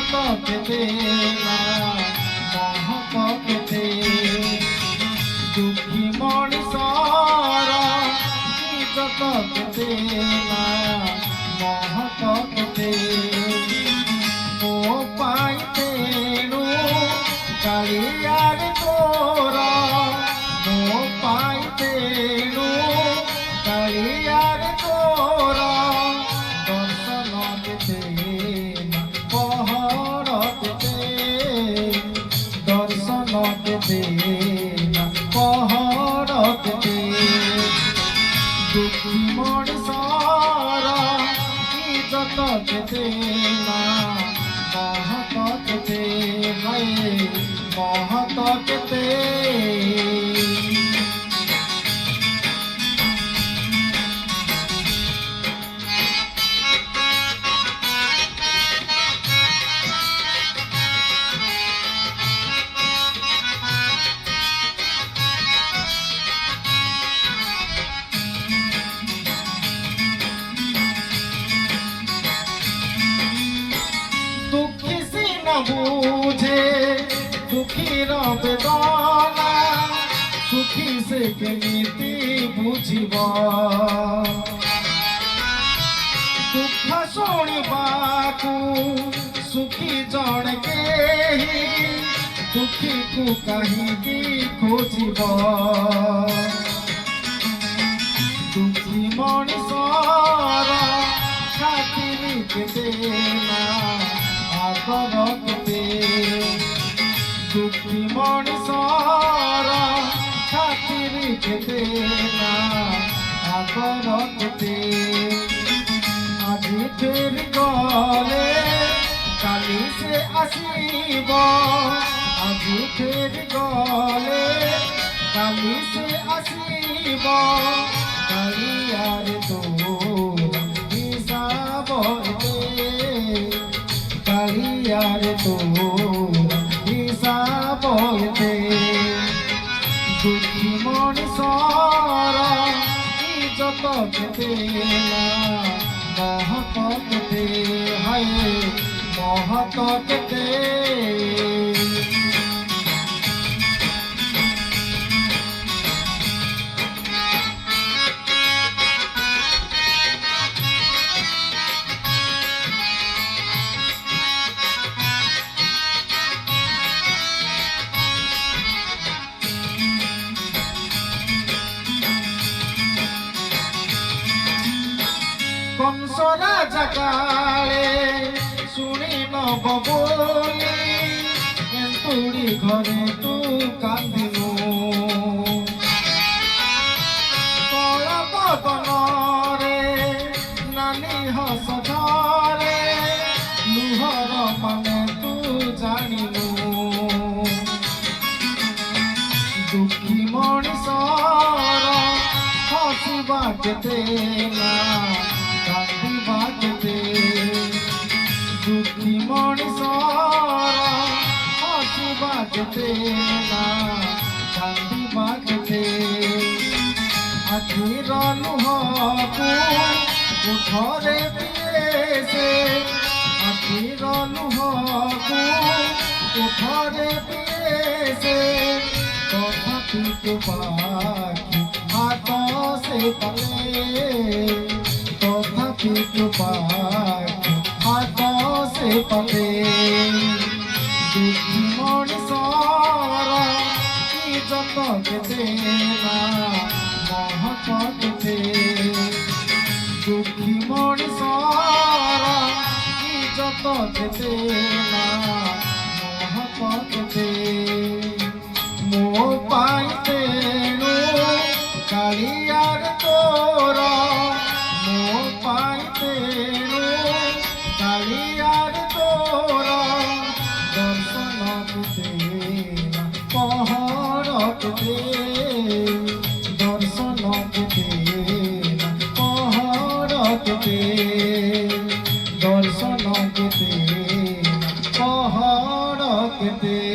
ইজত কেতে না মহক কেতে দুঃখী মଣିষর ইজত কেতে না মহক কেতে ମୋ ପାଇଁ ତେଣୁ କାଳିଆରେ ତୋର ମୋ ପାଇଁ ତେଣୁ କାଳିଆରେ ତୋର ଦର୍ଶନ କେତେ ପହର କେତେ ଦର୍ଶନ କେତେ ପହର କେତେ ଦୁଃଖୀ ମଣିଷର ଇଜତ କେତେ ନା মহত কেতে মহত কেতে বুঝে দুঃখীর বেদনা সুখী সে কেমিতি বুঝিব দুঃখ শুণিবাকু সুখী জনে কেহি দুঃখীকু কাহিকি খোঁজিব দুঃখী মଣିষর খাতিরি কেতে না আদর কেতে দুঃখী মଣିষর খাতিরি কেতে না আদর কেতে আজি ফেরি গলে কালি সে আসিব আজি ফেরি গলে কালি সে আসিব কালিয়ারে তোর হিসাব কালিয়ারে তোর হিসাব দুঃখী মଣିষর ইজত কেতে না মহত কেতে হায় মহত কেতে কংস রাজা কালে শুনি নব বলি এন্তুড়ি ঘরে তু কান্দিনু কলা বদନରେ নানি হস ঝরে লুহর মানে তু জানিনু দুঃখী মଣିষর হসিবা কেতে না কান্দিবা কেতে দুঃখী মଣିষর হসিবা কেতে না কান্দিবা কেতে আখির লুহকু ওঠরে পিয়েছে আখির লুহকু ওঠরে পিয়েছে তথাপি তো পাখি হাত সে পালে তথাপি তো পাখি হাত সে পালে দুঃখী মଣିষর ইজত কেতে না মহত কেতে দুঃখী মଣିষর ইজত কেতে না মহত কেতে ମୋ ପାଇଁ ତେଣୁ କାଳିଆରେ ତୋର ମୋ ପାଇଁ ତେଣୁ କାଳିଆରେ ତୋର ଦର୍ଶନ କେତେ ପହର କେତେ ଦର୍ଶନ କେତେ ପହର କେତେ ଦର୍ଶନ କେତେ ପହର କେତେ